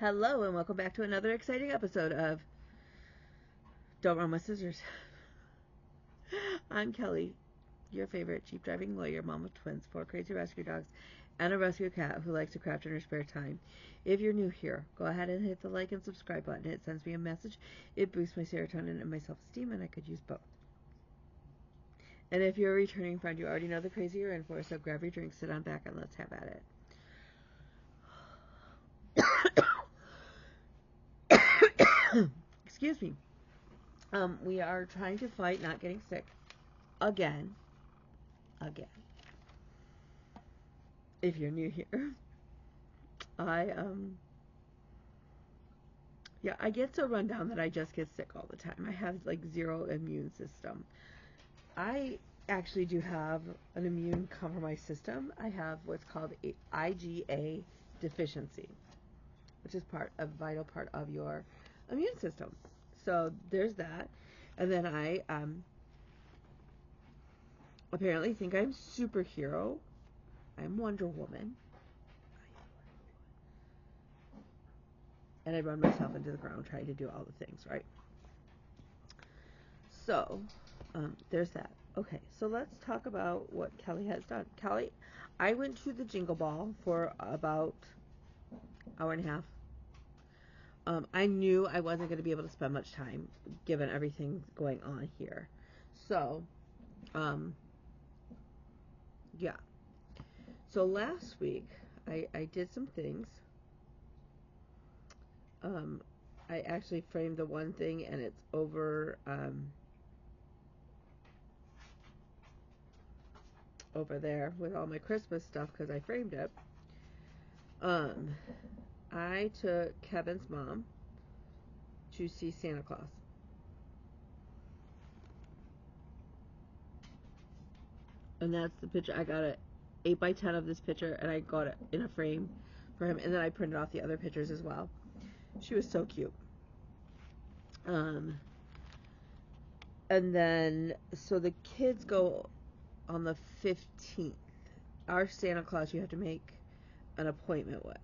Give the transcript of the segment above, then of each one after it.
Hello and welcome back to another exciting episode of Don't Run with Scissors. I'm Kelly, your favorite Jeep driving lawyer, mom of twins, 4 crazy rescue dogs, and a rescue cat who likes to craft in her spare time. If you're new here, go ahead and hit the like and subscribe button. It sends me a message. It boosts my serotonin and my self-esteem, and I could use both. And if you're a returning friend, you already know the crazy you're in for, so grab your drink, sit on back, and let's have at it. Excuse me. We are trying to fight not getting sick again. If you're new here, I get so run down that I just get sick all the time. I have like zero immune system. I actually do have an immune compromised system. I have what's called IgA deficiency, which is a vital part of your immune system. So there's that. And then I apparently think I'm superhero. I'm Wonder Woman. And I run myself into the ground trying to do all the things, right? So, there's that. Okay, so let's talk about what Kelly has done. Kelly, I went to the Jingle Ball for about an hour and a half. I knew I wasn't going to be able to spend much time given everything going on here. So, yeah. So last week, I did some things. I actually framed the one thing, and it's over there with all my Christmas stuff because I framed it. I took Kevin's mom to see Santa Claus. And that's the picture. I got it 8x10 of this picture, and I got it in a frame for him, and then I printed off the other pictures as well. She was so cute. And then, so the kids go on the 15th. Our Santa Claus you have to make an appointment with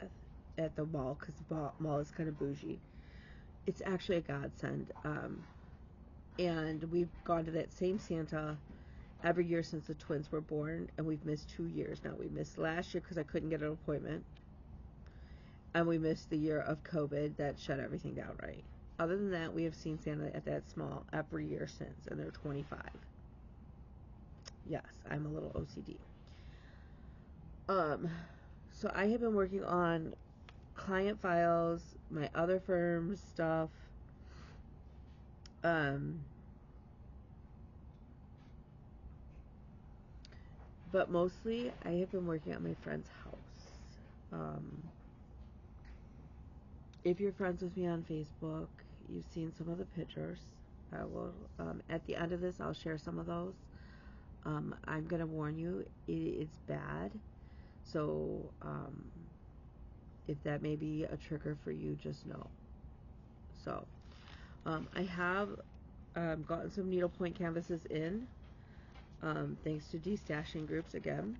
at the mall, because the mall is kind of bougie. It's actually a godsend. And we've gone to that same Santa every year since the twins were born, and we've missed 2 years now. We missed last year because I couldn't get an appointment, and we missed the year of COVID that shut everything down, right? Other than that, we have seen Santa at that small every year since, and they're 25. Yes, I'm a little OCD. So I have been working on client files, my other firm's stuff, but mostly I have been working at my friend's house. If you're friends with me on Facebook, you've seen some of the pictures. I will, at the end of this, I'll share some of those. I'm going to warn you, it's bad. So, if that may be a trigger for you, just know. So, I have gotten some needlepoint canvases in, thanks to destashing groups again,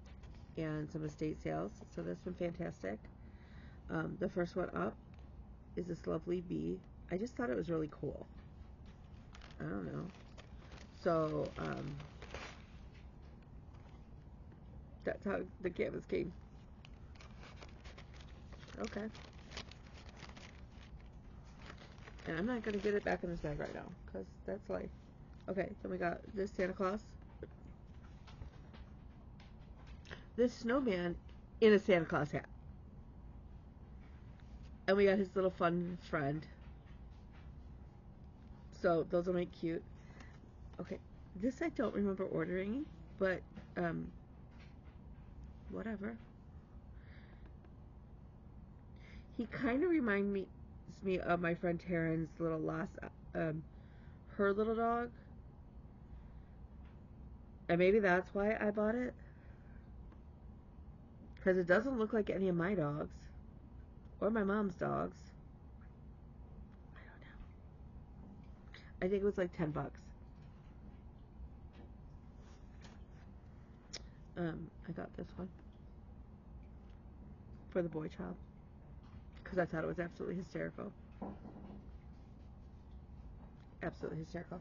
and some estate sales. So that's been fantastic. The first one up is this lovely bee. I just thought it was really cool. I don't know. So, that's how the canvas came. Okay. And I'm not going to get it back in this bag right now, because that's life. Okay, then we got this Santa Claus. This snowman in a Santa Claus hat. And we got his little fun friend. So, those will make cute. Okay, this I don't remember ordering, but, whatever. He kind of reminds me of my friend Taryn's little her little dog. And maybe that's why I bought it. Because it doesn't look like any of my dogs. Or my mom's dogs. I don't know. I think it was like $10. I got this one. For the boy child. because I thought it was absolutely hysterical. Absolutely hysterical.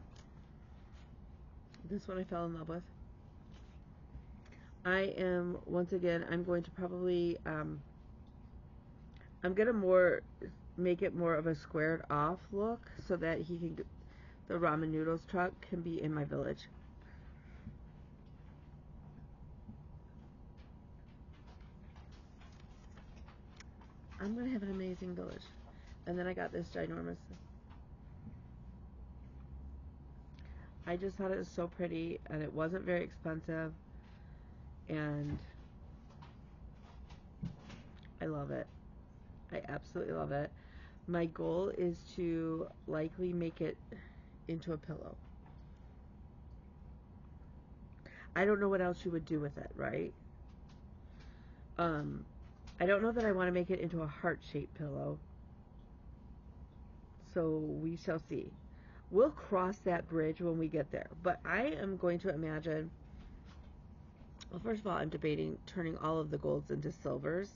This one I fell in love with. I am, once again, I'm going to probably, I'm going to make it more of a squared off look so that the ramen noodles truck can be in my village. I'm going to have an amazing village. And then I got this ginormous. I just thought it was so pretty, and it wasn't very expensive, and I love it. I absolutely love it. My goal is to likely make it into a pillow. I don't know what else you would do with it, right? I don't know that I want to make it into a heart-shaped pillow. So we shall see. We'll cross that bridge when we get there. But I am going to imagine, well, first of all, I'm debating turning all of the golds into silvers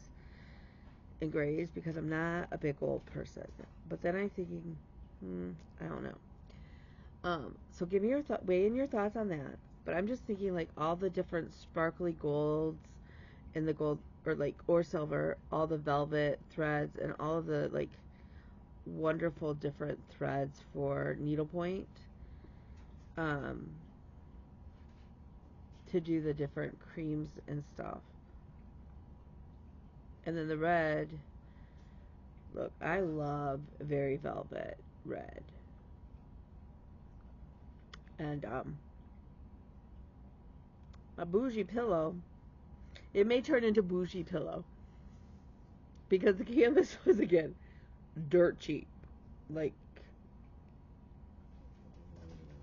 and grays because I'm not a big gold person. But then I'm thinking, I don't know. So give me weigh in your thoughts on that. But I'm just thinking like all the different sparkly golds and the gold or silver, all the velvet threads and all of the like wonderful different threads for needlepoint. To do the different creams and stuff. And then the red, look, I love very velvet red. And a bougie pillow, it may turn into bougie pillow because the canvas was, again, dirt cheap. Like,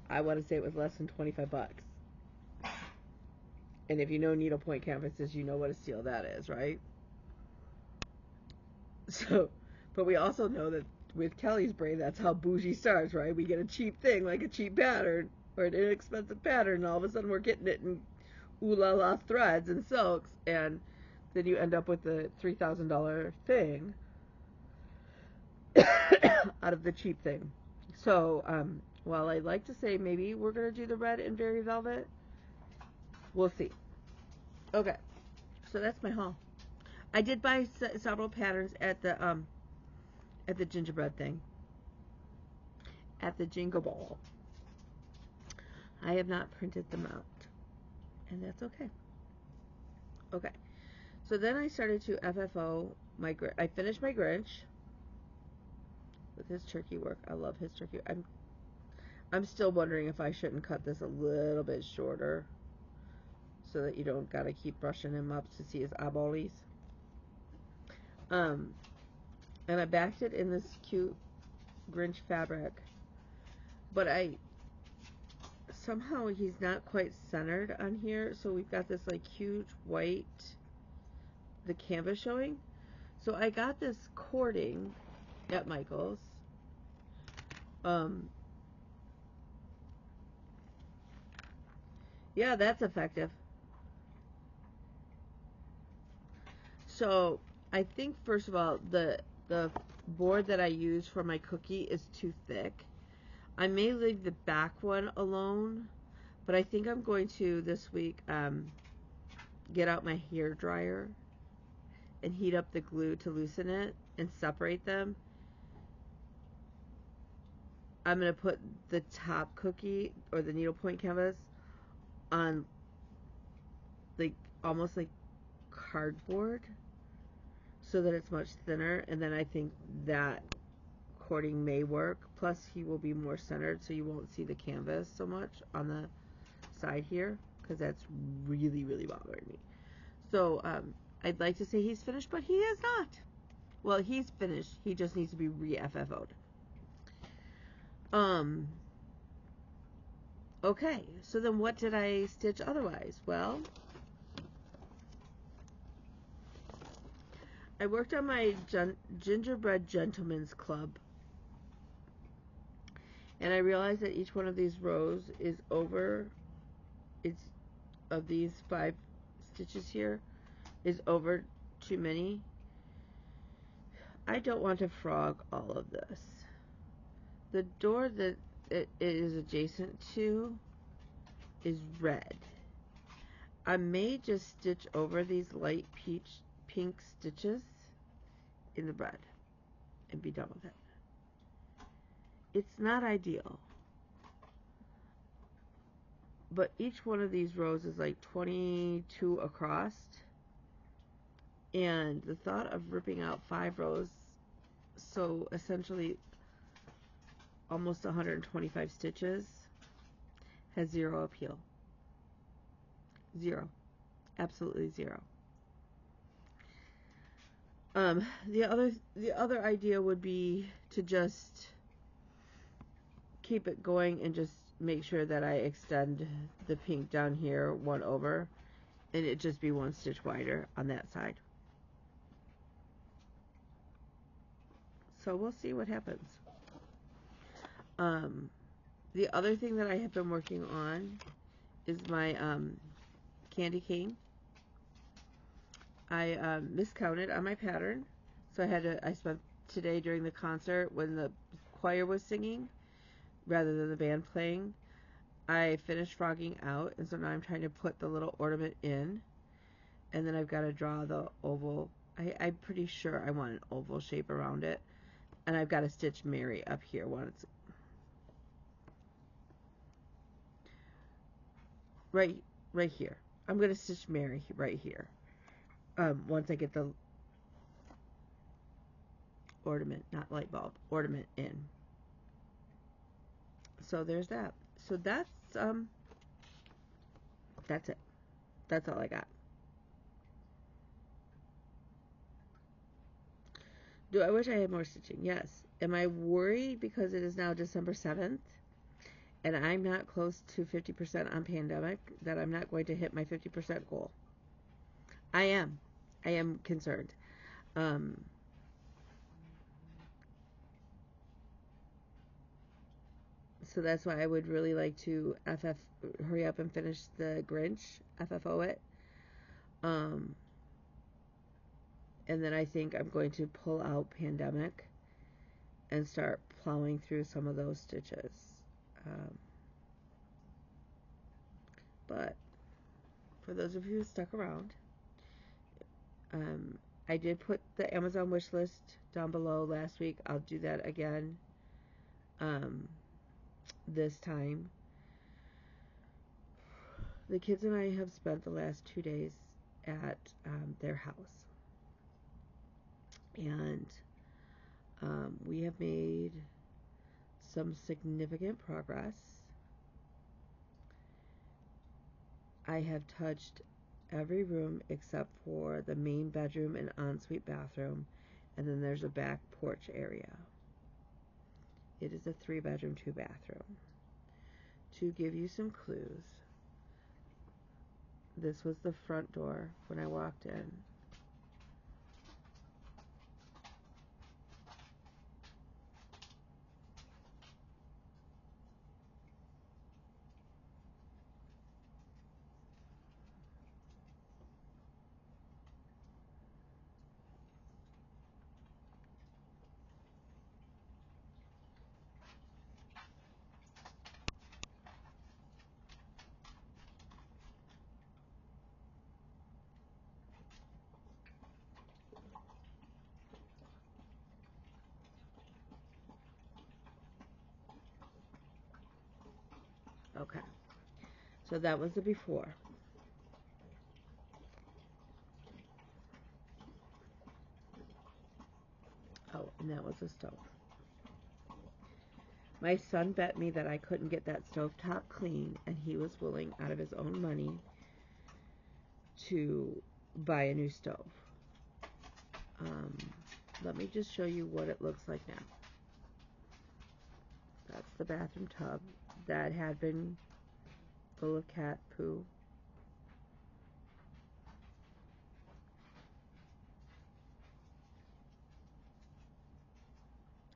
I want to say it was less than 25 bucks. And if you know needlepoint canvases, you know what a steal that is, right? So, but we also know that with Kelly's brain, that's how bougie starts, right? We get a cheap thing, like a cheap pattern, or an inexpensive pattern, and all of a sudden we're getting it in ooh la la threads and silks, and then you end up with the $3,000 thing out of the cheap thing. So, while I like to say maybe we're going to do the red and very velvet, we'll see. Okay, so that's my haul. I did buy several patterns at the gingerbread thing, at the Jingle Ball. I have not printed them out, and that's okay. Okay, so then I started to FFO I finished my Grinch with his turkey work. I love his turkey. I'm still wondering if I shouldn't cut this a little bit shorter so that you don't gotta keep brushing him up to see his eyeballies. And I backed it in this cute Grinch fabric, but somehow he's not quite centered on here, so we've got this like huge white, the canvas showing. So I got this cording at Michael's. Yeah, that's effective. So I think first of all, the board that I use for my cookie is too thick. I may leave the back one alone, but I think I'm going to this week get out my hair dryer and heat up the glue to loosen it and separate them. I'm going to put the top cookie or the needlepoint canvas on like almost like cardboard so that it's much thinner, and then I think that cording may work. Plus he will be more centered so you won't see the canvas so much on the side here because that's really bothering me. So I'd like to say he's finished, but he is not. Well, he's finished. He just needs to be re-FFO'd. Okay, so then what did I stitch otherwise? Well, I worked on my Gingerbread Gentleman's Club, and I realized that each one of these rows is over, of these 5 stitches here, is over too many. I don't want to frog all of this. The door that it is adjacent to is red. I may just stitch over these light pink stitches in the red and be done with it. It's not ideal, but each one of these rows is like 22 across, and the thought of ripping out 5 rows, so essentially almost 125 stitches, has zero appeal. Zero. Absolutely zero. The other idea would be to just keep it going and just make sure that I extend the pink down here one over, and it just be 1 stitch wider on that side. So we'll see what happens. The other thing that I have been working on is my candy cane. I miscounted on my pattern, so I spent today during the concert when the choir was singing rather than the band playing. I finished frogging out, and so now I'm trying to put the little ornament in, and then I've got to draw the oval. I'm pretty sure I want an oval shape around it, and I've got to stitch Mary up here once. Right here. I'm going to stitch Mary right here. Once I get the ornament, not light bulb, ornament in. So there's that. So that's it. That's all I got. Do I wish I had more stitching? Yes. Am I worried because it is now December 7th and I'm not close to 50% on pandemic that I'm not going to hit my 50% goal? I am. I am concerned. So that's why I would really like to hurry up and finish the Grinch, FFO it. And then I think I'm going to pull out pandemic and start plowing through some of those stitches. But for those of you who stuck around, I did put the Amazon wish list down below last week. I'll do that again this time. The kids and I have spent the last 2 days at their house, and we have made some significant progress. I have touched every room except for the main bedroom and ensuite bathroom, and then there's a back porch area. It is a 3-bedroom, 2-bathroom. To give you some clues, this was the front door when I walked in. Okay, so that was the before. Oh, and that was the stove. My son bet me that I couldn't get that stovetop clean, and he was willing, out of his own money, to buy a new stove. Let me just show you what it looks like now. That's the bathroom tub that had been full of cat poo.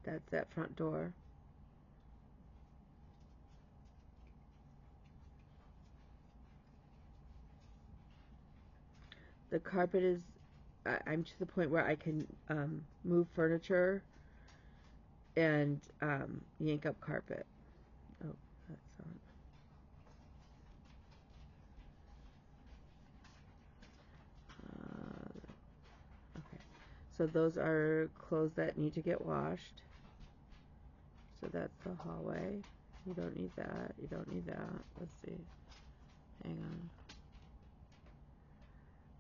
That's that front door. The carpet is I'm to the point where I can move furniture and yank up carpet. Oh, that's on. Okay. So those are clothes that need to get washed. So that's the hallway. You don't need that. You don't need that. Let's see. Hang on.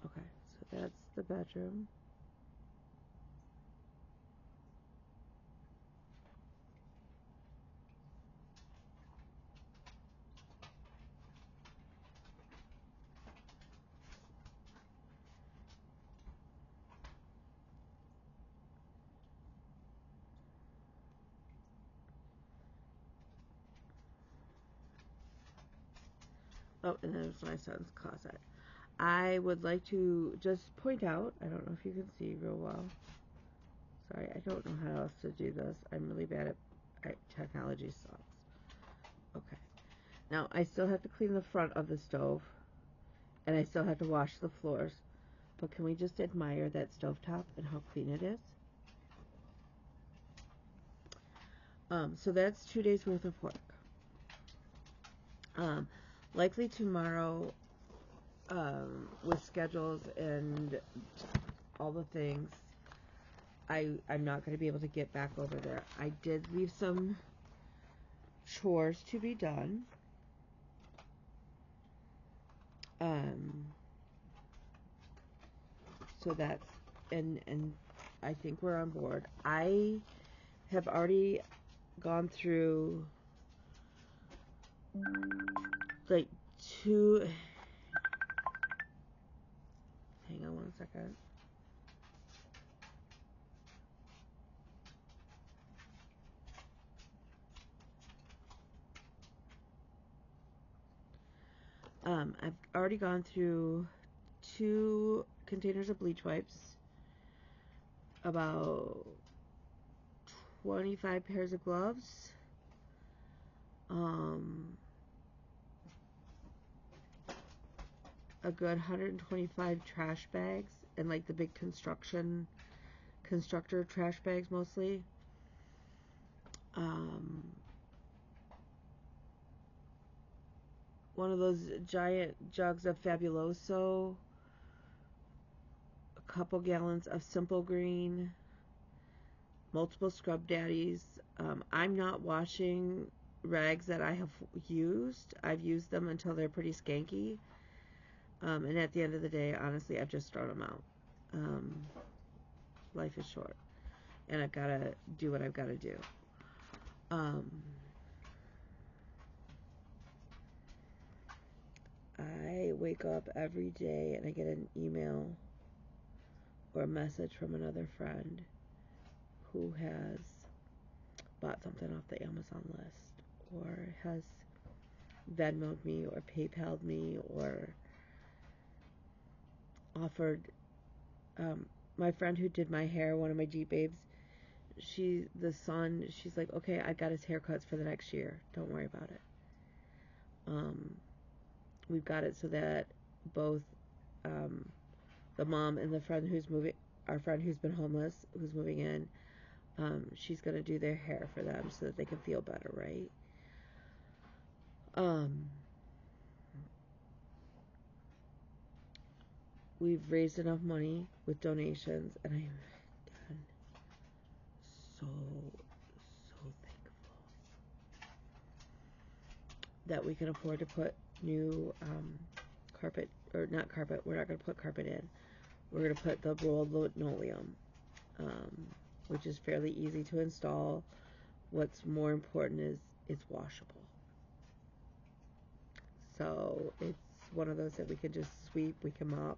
Okay, so that's the bedroom. Oh, and there's my son's closet. I would like to just point out, I don't know if you can see real well. Sorry, I don't know how else to do this. I'm really bad at technology sucks. Okay. Now, I still have to clean the front of the stove, and I still have to wash the floors. But can we just admire that stovetop and how clean it is? So that's 2 days worth of work. Likely tomorrow, with schedules and all the things, I'm not going to be able to get back over there. I did leave some chores to be done. So that's, and I think we're on board. I have already gone through like two. Hang on one second. I've already gone through 2 containers of bleach wipes, about 25 pairs of gloves, a good 125 trash bags, and like the big constructor trash bags mostly. One of those giant jugs of Fabuloso, a couple gallons of Simple Green, multiple Scrub Daddies. I'm not washing rags that I have used. I've used them until they're pretty skanky. And at the end of the day, honestly, I've just thrown them out. Life is short. And I've got to do what I've got to do. I wake up every day and I get an email or a message from another friend who has bought something off the Amazon list or has Venmoed me or PayPal'd me or offered. My friend who did my hair, one of my Jeep babes, she's like, okay, I got his haircuts for the next year. Don't worry about it. We've got it so that both the mom and the friend who's moving, our friend who's been homeless, who's moving in, she's going to do their hair for them so that they can feel better, right? We've raised enough money with donations, and I'm so thankful that we can afford to put new carpet, or not carpet, we're not going to put carpet in. We're going to put the rolled linoleum, which is fairly easy to install. What's more important is it's washable. So it's one of those that we can just sweep, we can mop.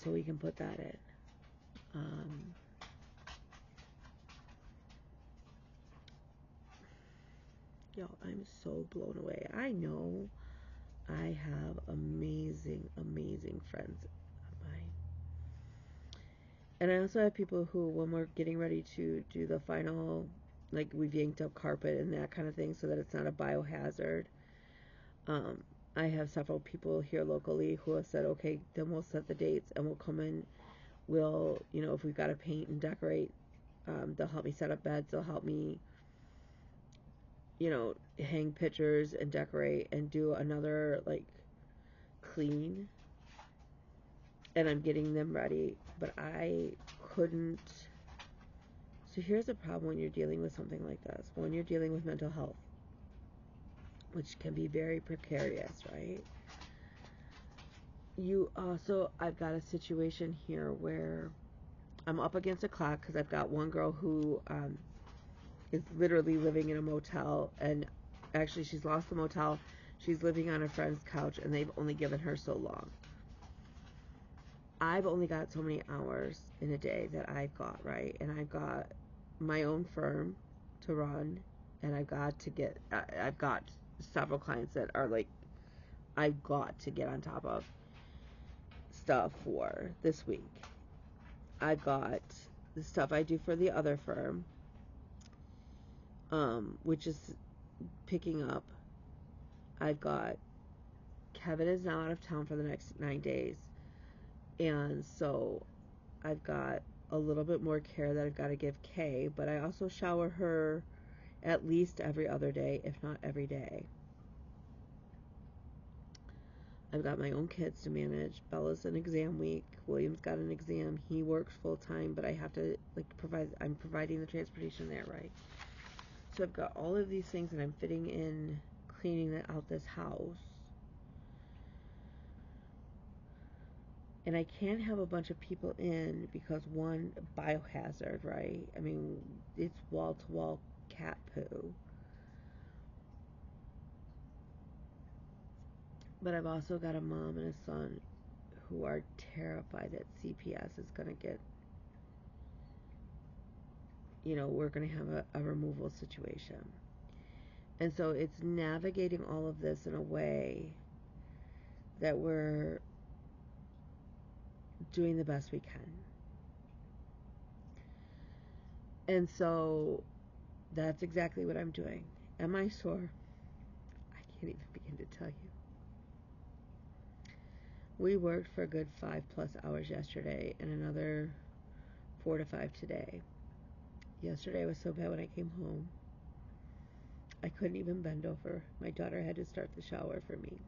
So we can put that in. Y'all, I'm so blown away. I know I have amazing, amazing friends of mine. And I also have people who, when we're getting ready to do the final, like we've yanked up carpet and that kind of thing so that it's not a biohazard, I have several people here locally who have said, okay, then we'll set the dates and we'll come in. We'll, if we've got to paint and decorate, they'll help me set up beds. They'll help me, hang pictures and decorate and do another, like, clean. And I'm getting them ready. But I couldn't. So here's the problem when you're dealing with something like this. When you're dealing with mental health, which can be very precarious, right? I've got a situation here where I'm up against a clock because I've got one girl who is literally living in a motel, and actually she's lost the motel. She's living on a friend's couch, and they've only given her so long. I've only got so many hours in a day that I've got, right? And I've got my own firm to run, and I've got several clients that are like, I've got to get on top of stuff for this week. I've got the stuff I do for the other firm, which is picking up. I've got Kevin is now out of town for the next 9 days, and so I've got a little bit more care that I've got to give Kay, but I also shower her at least every other day, if not every day. I've got my own kids to manage. Bella's an exam week. William's got an exam. He works full time, but I have to I'm providing the transportation there, right? So I've got all of these things, and I'm fitting in cleaning out this house. And I can't have a bunch of people in because, one, biohazard, right? I mean, it's wall-to-wall cat poo. But I've also got a mom and a son who are terrified that CPS is going to get, we're going to have a removal situation. And so it's navigating all of this in a way that we're doing the best we can. And so that's exactly what I'm doing. Am I sore? I can't even begin to tell you. We worked for a good 5+ hours yesterday and another 4 to 5 today. Yesterday was so bad when I came home. I couldn't even bend over. My daughter had to start the shower for me.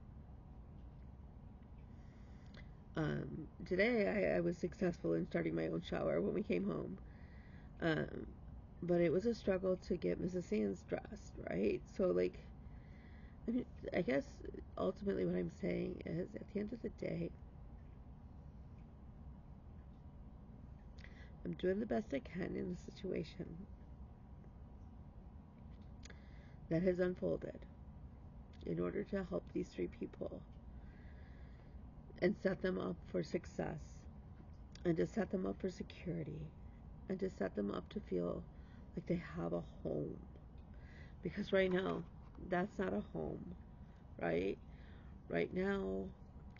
Today I was successful in starting my own shower when we came home. But it was a struggle to get Mrs. Sands dressed, right? So, I guess ultimately what I'm saying is, at the end of the day, I'm doing the best I can in the situation that has unfolded in order to help these 3 people and set them up for success, and to set them up for security, and to set them up to feel like they have a home. Because right now, that's not a home, right? Right now,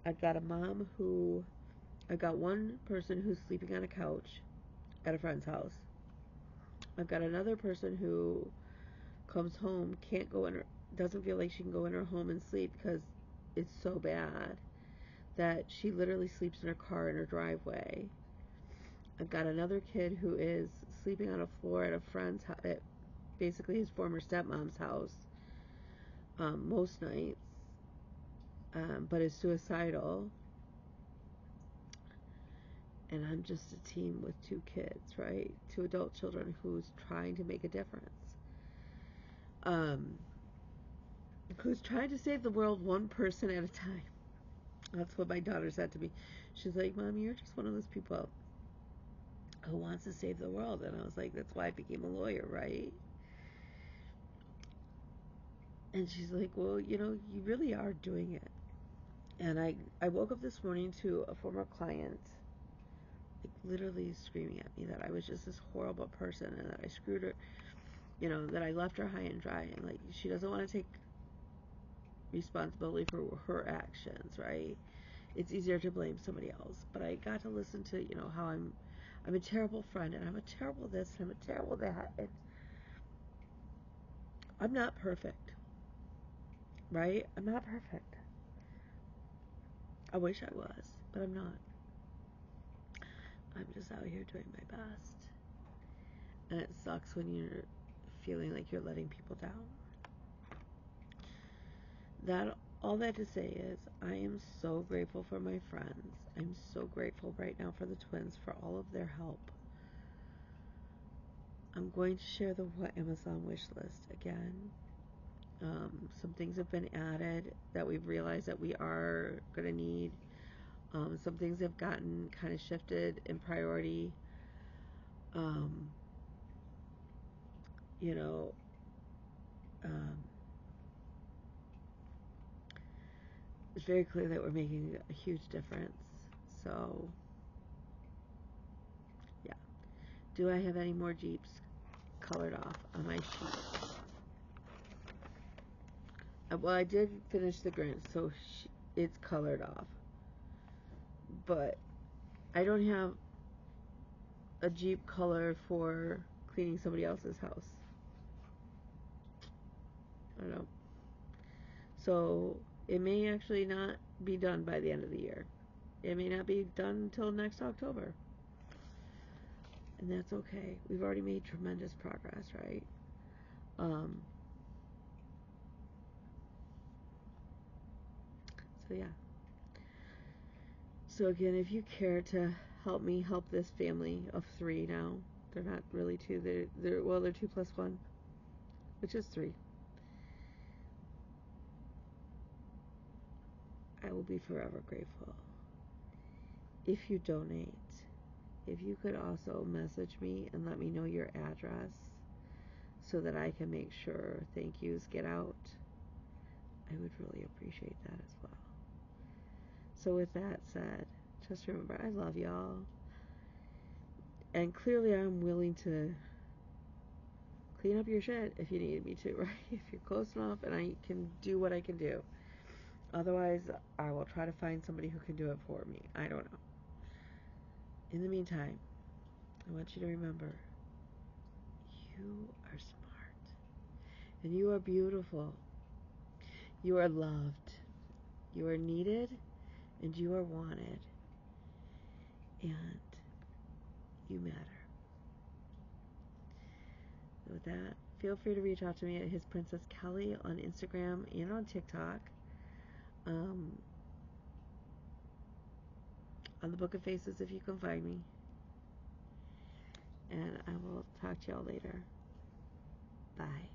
I've got one person who's sleeping on a couch at a friend's house. I've got another person who comes home, doesn't feel like she can go in her home and sleep because it's so bad that she literally sleeps in her car in her driveway. I've got another kid who is sleeping on a floor at a friend's house, at basically his former stepmom's house, most nights, but is suicidal. And I'm just a team with 2 kids, right? 2 adult children who's trying to make a difference. Who's trying to save the world one person at a time. That's what my daughter said to me. She's like, Mom, you're just one of those people who wants to save the world. And I was like, that's why I became a lawyer, right? And she's like, well, you really are doing it. And I woke up this morning to a former client, like, literally screaming at me that I was just this horrible person and that I screwed her, that I left her high and dry, and, like, she doesn't want to take responsibility for her actions, right? It's easier to blame somebody else. But I got to listen to, how I'm a terrible friend, and I'm a terrible this, and I'm a terrible that, and I'm not perfect, right? I'm not perfect. I wish I was, but I'm not. I'm just out here doing my best. And it sucks when you're feeling like you're letting people down. All that to say is, I am so grateful for my friends. I'm so grateful right now for the twins, for all of their help. I'm going to share the Amazon wish list again. Some things have been added that we've realized that we are going to need. Some things have gotten kind of shifted in priority. You know, it's very clear that we're making a huge difference. So, yeah. Do I have any more Jeeps colored off on my sheet? Well, I did finish the Grinch, so it's colored off. But I don't have a Jeep color for cleaning somebody else's house. I don't know. So it may actually not be done by the end of the year. It may not be done until next October. And that's okay. We've already made tremendous progress, right? So yeah. So again, if you care to help me help this family of 3 now, they're not really 2. They're 2 plus 1, which is 3. I will be forever grateful. If you donate, if you could also message me and let me know your address so that I can make sure thank yous get out, I would really appreciate that as well. So with that said, just remember, I love y'all. And clearly I'm willing to clean up your shit if you need me to, right? If you're close enough and I can do what I can do. Otherwise, I will try to find somebody who can do it for me. I don't know. In the meantime, I want you to remember, you are smart. And you are beautiful. You are loved. You are needed. And you are wanted. And you matter. With that, feel free to reach out to me at His Princess Kelly on Instagram and on TikTok. On the Book of Faces if you can find me. And I will talk to y'all later. Bye.